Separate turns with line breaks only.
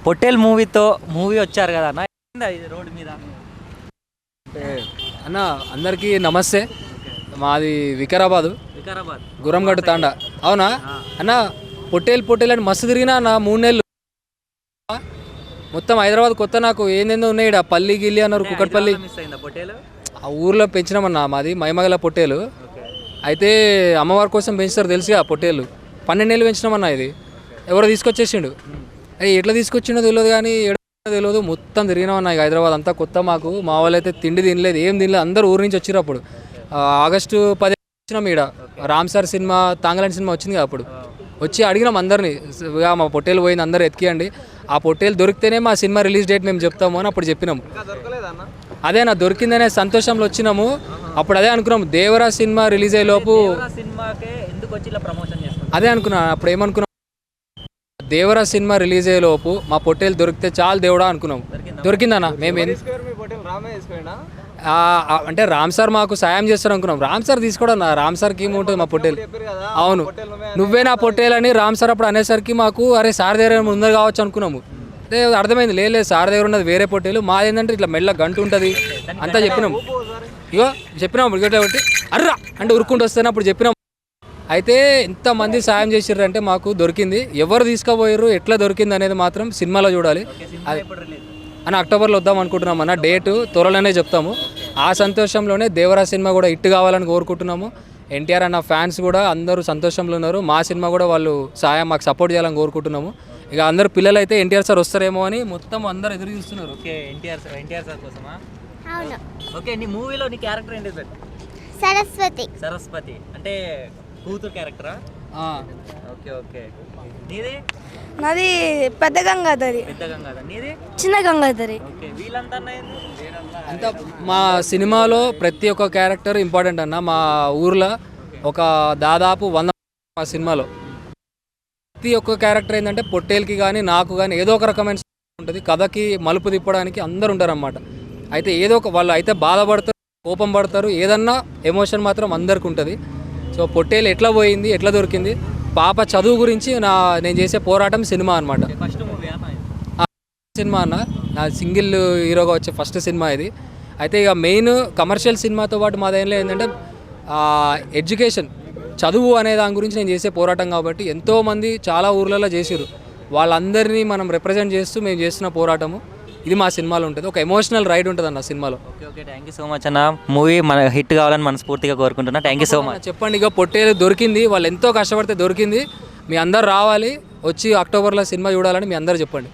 Pottel movie వచ్చారు కదా అన్న, ఏంది అది రోడ్డు మీద?
అంటే అన్న అందరికీ నమస్తే. మాది వికారాబాదు,
వికారాబాద్
గురంగడ్డ తాండా. అవునా అన్న? పొట్టేలు అని మస్తు తిరిగినా అన్న 3 నెలలు. మొత్తం హైదరాబాద్ కొత్త నాకు ఏందేందో ఉన్నాయి. ఇక్కడ పల్లి గిల్లి అన్నారు, కుక్కట్పల్లి.
మిస్ అయిందా పొట్టేలు?
ఆ ఊర్లో పెంచినామన్న. మాది మైమగల పొట్టేలు. అయితే అమ్మవారి కోసం పెంచుతారు తెలుసుగా పొట్టేలు. 12 నెలలు పెంచినామన్న. ఇది ఎవరో తీసుకొచ్చేసిండు. అది ఎట్లా తీసుకొచ్చిండో తెలియదు, కానీ తెలియదు. మొత్తం తిరిగినామన్న. ఇక హైదరాబాద్ అంతా కొత్త మాకు. మా వాళ్ళు అయితే తిండి తినలేదు, ఏం తినలేదు. అందరూ ఊరి నుంచి వచ్చిరు. అప్పుడు ఆగస్టు 10 వచ్చినాం. ఇక్కడ రామ్ సార్ సినిమా, తాంగలాంటి సినిమా వచ్చింది కదా, అప్పుడు వచ్చి అడిగినాం అందరినీ, మా పొట్టేలు పోయింది అందరూ ఎతికియండి, ఆ పొట్టేలు దొరికితేనే మా సినిమా రిలీజ్ డేట్ మేము చెప్తాము అని అప్పుడు చెప్పినాము. అదే నా దొరికిందనే సంతోషంలో వచ్చినాము. అప్పుడు అదే అనుకున్నాము, దేవరా సినిమా రిలీజ్ అయ్యే లోపు అదే అనుకున్నా. అప్పుడు ఏమనుకున్నాం, దేవరా సినిమా రిలీజ్ అయ్యే లోపు మా పొట్టేలు దొరికితే చాలు దేవుడా అనుకున్నాం. దొరికిందన్న. మేము అంటే రామ్ సార్ మాకు సాయం చేస్తారు అనుకున్నాం. రామ్ సార్ తీసుకోవడం, రామ్ సార్కి ఏముంటుంది మా పొట్టేలు. అవును, నువ్వే నా పొట్టేలు అని రామ్ సార్ అప్పుడు అనేసరికి మాకు అరే సార్ దగ్గర ముందర కావచ్చు అనుకున్నాము. అంటే అర్థమైంది, లేదు సార్ దగ్గర ఉన్నది వేరే పొట్టేలు, మాది ఏంటంటే ఇట్లా మెల్ల గంటు ఉంటుంది అంతా చెప్పినాము. ఇగో చెప్పినాము ఇట్లా బట్టి అర్రా అంటే ఉరుక్కుంటూ వస్తేనే అప్పుడు చెప్పినాము. అయితే ఎంతమంది సాయం చేసిర్రు అంటే మాకు దొరికింది. ఎవరు తీసుకుపోయారు, ఎట్లా దొరికింది అనేది మాత్రం సినిమాలో చూడాలి. అని అక్టోబర్లో వద్దాం అనుకుంటున్నాం అన్న. డేటు త్వరలోనే చెప్తాము. ఆ సంతోషంలోనే దేవరా సినిమా కూడా హిట్ కావాలని కోరుకుంటున్నాము. ఎన్టీఆర్ అన్న ఫ్యాన్స్ కూడా అందరూ సంతోషంలో ఉన్నారు. మా సినిమా కూడా వాళ్ళు సాయం మాకు సపోర్ట్ చేయాలని కోరుకుంటున్నాము. ఇక అందరు పిల్లలు అయితే ఎన్టీఆర్ సార్ వస్తారేమో అని మొత్తం అందరు ఎదురు చూస్తున్నారు.
ఓకే, ఎన్టీఆర్ సార్ కోసమా? ఓకే, నీ మూవీలో నీ క్యారెక్టర్ ఏంటి సార్? సరస్వతి అంటే కూతురు క్యారెక్టరా? Okay okay. నీది?
నాది పెద్ద గంగాధరి.
నీది?
చిన్న గంగాధరి.
ఓకే, వీళ్ళంతా
అంతా మా సినిమాలో ప్రతి ఒక్క క్యారెక్టర్ ఇంపార్టెంట్ అన్న. మా ఊర్లో ఒక దాదాపు 100 మా సినిమాలో ప్రతి ఒక్క క్యారెక్టర్ ఏంటంటే పొట్టేల్కి కానీ నాకు కానీ ఏదో ఒక రకమైన ఉంటుంది. కథకి మలుపు తిప్పడానికి అందరు ఉంటారు అన్నమాట. అయితే ఏదో ఒక వాళ్ళు అయితే బాధపడతారు, కోపం పడతారు, ఏదన్నా ఎమోషన్ మాత్రం అందరికి ఉంటుంది. సో పొట్టేలు ఎట్లా పోయింది, ఎట్లా దొరికింది, పాప చదువు గురించి నేను చేసే పోరాటం సినిమా అనమాట. సినిమా అన్న నా సింగిల్ హీరోగా వచ్చే ఫస్ట్ సినిమా ఇది. అయితే ఇక మెయిన్ కమర్షియల్ సినిమాతో పాటు మా దానిలో ఏంటంటే ఎడ్యుకేషన్, చదువు అనే దాని గురించి నేను చేసే పోరాటం. కాబట్టి ఎంతోమంది చాలా ఊర్లలో చేసిరు, వాళ్ళందరినీ మనం రిప్రజెంట్ చేస్తూ మేము చేస్తున్న పోరాటము ఇది మా సినిమాలో ఉంటుంది. ఒక ఎమోషనల్ రైడ్ ఉంటుంది అన్న సినిమాలో.
Okay okay, thank you so much అన్న. మూవీ మన హిట్ కావాలని మనస్ఫూర్తిగా కోరుకుంటున్నా. Thank you so much.
చెప్పండి, ఇక పొట్టేలు దొరికింది, వాళ్ళు ఎంతో కష్టపడితే దొరికింది. మీ అందరు రావాలి, వచ్చి అక్టోబర్లో సినిమా చూడాలని మీ అందరు చెప్పండి.